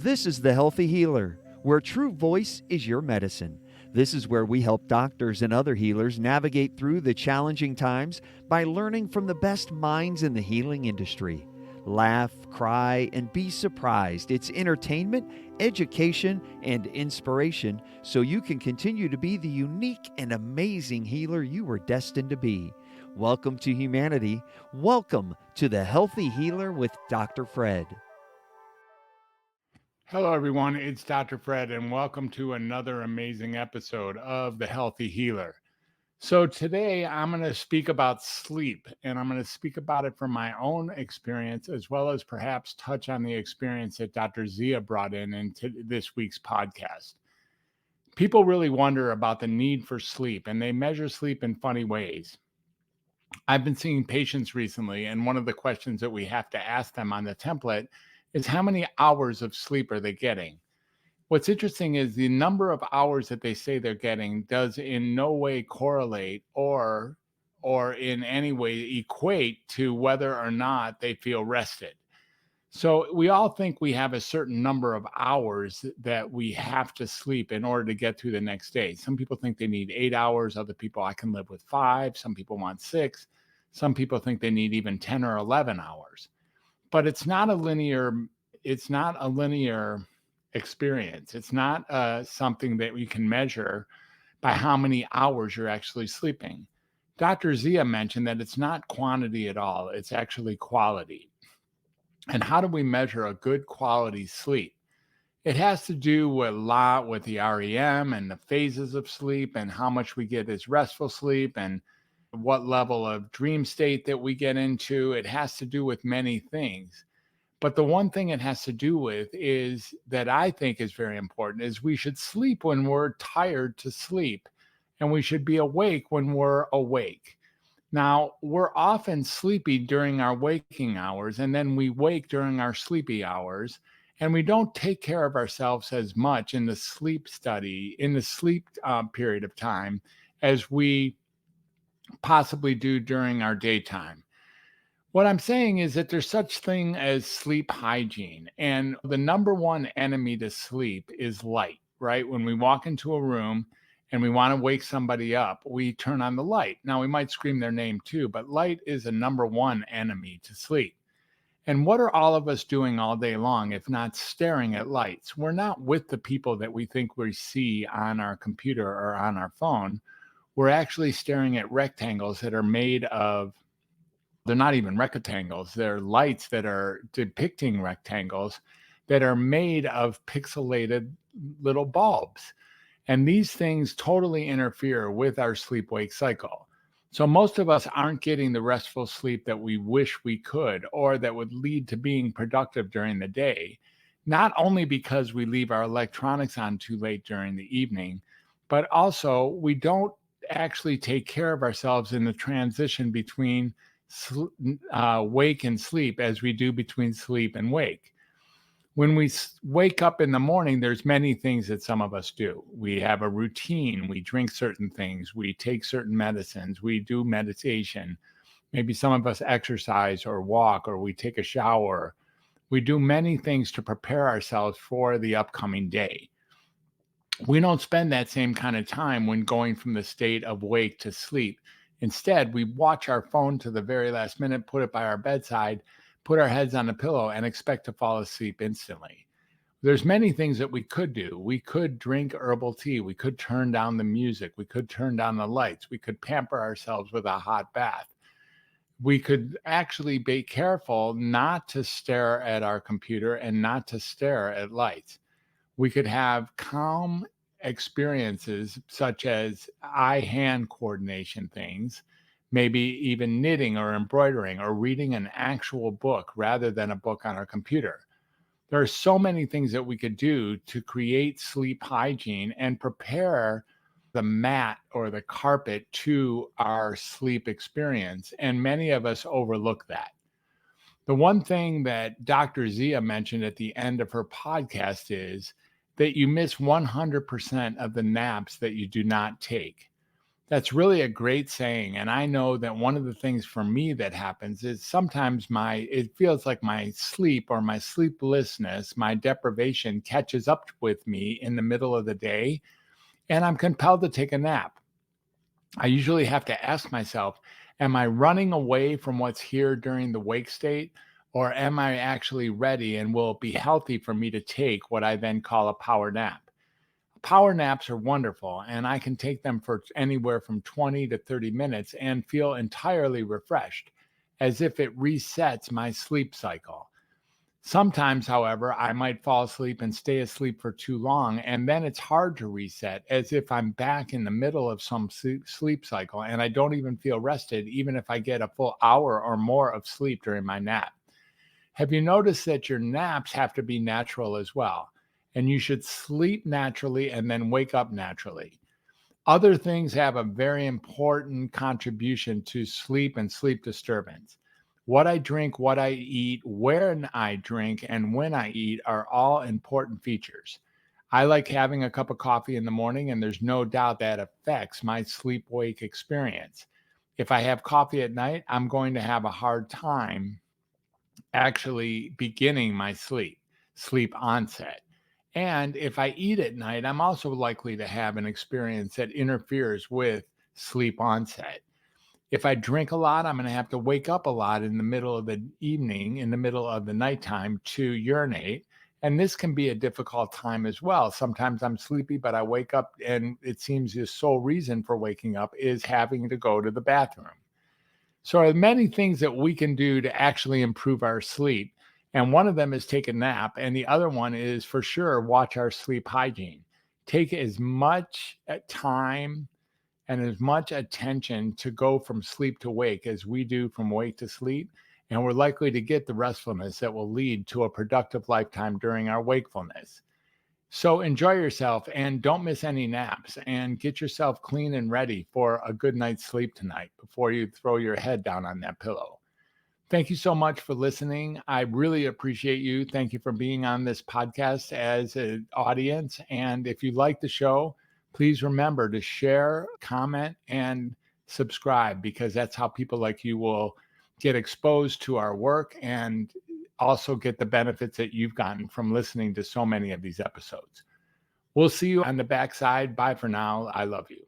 This is The Healthy Healer, where true voice is your medicine. This is where we help doctors and other healers navigate through the challenging times by learning from the best minds in the healing industry. Laugh, cry, and be surprised. It's entertainment, education, and inspiration so you can continue to be the unique and amazing healer you were destined to be. Welcome to humanity. Welcome to The Healthy Healer with Dr. Fred. Hello, everyone. It's Dr. Fred, and welcome to another amazing episode of The Healthy Healer. So, today I'm going to speak about sleep, and I'm going to speak about it from my own experience, as well as perhaps touch on the experience that Dr. Zia brought in into this week's podcast. People really wonder about the need for sleep, and they measure sleep in funny ways. I've been seeing patients recently, and one of the questions that we have to ask them on the template is how many hours of sleep are they getting? What's interesting is the number of hours that they say they're getting does in no way correlate or in any way equate to whether or not they feel rested. So we all think we have a certain number of hours that we have to sleep in order to get through the next day. Some people think they need 8 hours, other people I can live with 5, some people want 6, some people think they need even 10 or 11 hours. But it's not a linear experience. It's not something that we can measure by how many hours you're actually sleeping. Dr. Zia mentioned that it's not quantity at all, it's actually quality. And how do we measure a good quality sleep? It has to do a lot with the REM and the phases of sleep and how much we get as restful sleep and what level of dream state that we get into. It has to do with many things. But the one thing it has to do with is that I think is very important is we should sleep when we're tired to sleep, and we should be awake when we're awake. Now, we're often sleepy during our waking hours, and then we wake during our sleepy hours, and we don't take care of ourselves as much in the sleep period of time as we possibly do during our daytime. What I'm saying is that there's such thing as sleep hygiene, and the number one enemy to sleep is light, right? When we walk into a room and we want to wake somebody up, we turn on the light. Now, we might scream their name too, but light is a number one enemy to sleep. And what are all of us doing all day long if not staring at lights? We're not with the people that we think we see on our computer or on our phone. We're actually staring at rectangles that are made of, they're not even rectangles, they're lights that are depicting rectangles that are made of pixelated little bulbs. And these things totally interfere with our sleep wake cycle. So most of us aren't getting the restful sleep that we wish we could, or that would lead to being productive during the day, not only because we leave our electronics on too late during the evening, but also we don't actually take care of ourselves in the transition between wake and sleep as we do between sleep and wake. When we wake up in the morning, there's many things that some of us do. We have a routine. We drink certain things. We take certain medicines. We do meditation. Maybe some of us exercise or walk, or we take a shower. We do many things to prepare ourselves for the upcoming day. We don't spend that same kind of time when going from the state of wake to sleep. Instead, we watch our phone to the very last minute, put it by our bedside, put our heads on the pillow, and expect to fall asleep instantly. There's many things that we could do. We could drink herbal tea. We could turn down the music. We could turn down the lights. We could pamper ourselves with a hot bath. We could actually be careful not to stare at our computer and not to stare at lights. We could have calm experiences such as eye-hand coordination things, maybe even knitting or embroidering or reading an actual book rather than a book on our computer. There are so many things that we could do to create sleep hygiene and prepare the mat or the carpet to our sleep experience, and many of us overlook that. The one thing that Dr. Zia mentioned at the end of her podcast is that you miss 100% of the naps that you do not take. That's really a great saying. And I know that one of the things for me that happens is sometimes it feels like my sleep or my sleeplessness, my deprivation catches up with me in the middle of the day, and I'm compelled to take a nap. I usually have to ask myself, am I running away from what's here during the wake state? Or am I actually ready and will it be healthy for me to take what I then call a power nap? Power naps are wonderful, and I can take them for anywhere from 20 to 30 minutes and feel entirely refreshed, as if it resets my sleep cycle. Sometimes, however, I might fall asleep and stay asleep for too long, and then it's hard to reset, as if I'm back in the middle of some sleep cycle and I don't even feel rested, even if I get a full hour or more of sleep during my nap. Have you noticed that your naps have to be natural as well? And you should sleep naturally and then wake up naturally. Other things have a very important contribution to sleep and sleep disturbance. What I drink, what I eat, when I drink, and when I eat are all important features. I like having a cup of coffee in the morning, and there's no doubt that affects my sleep wake experience. If I have coffee at night, I'm going to have a hard time actually beginning my sleep onset. And if I eat at night, I'm also likely to have an experience that interferes with sleep onset. If I drink a lot, I'm going to have to wake up a lot in the middle of the evening, in the middle of the nighttime to urinate. And this can be a difficult time as well. Sometimes I'm sleepy, but I wake up, and it seems the sole reason for waking up is having to go to the bathroom. So, there are many things that we can do to actually improve our sleep. And one of them is take a nap. And the other one is for sure watch our sleep hygiene. Take as much time and as much attention to go from sleep to wake as we do from wake to sleep. And we're likely to get the restfulness that will lead to a productive lifetime during our wakefulness. So enjoy yourself and don't miss any naps and get yourself clean and ready for a good night's sleep tonight before you throw your head down on that pillow. Thank you so much for listening. I really appreciate you. Thank you for being on this podcast as an audience. And if you like the show, please remember to share, comment, and subscribe, because that's how people like you will get exposed to our work and also get the benefits that you've gotten from listening to so many of these episodes. We'll see you on the backside. Bye for now. I love you.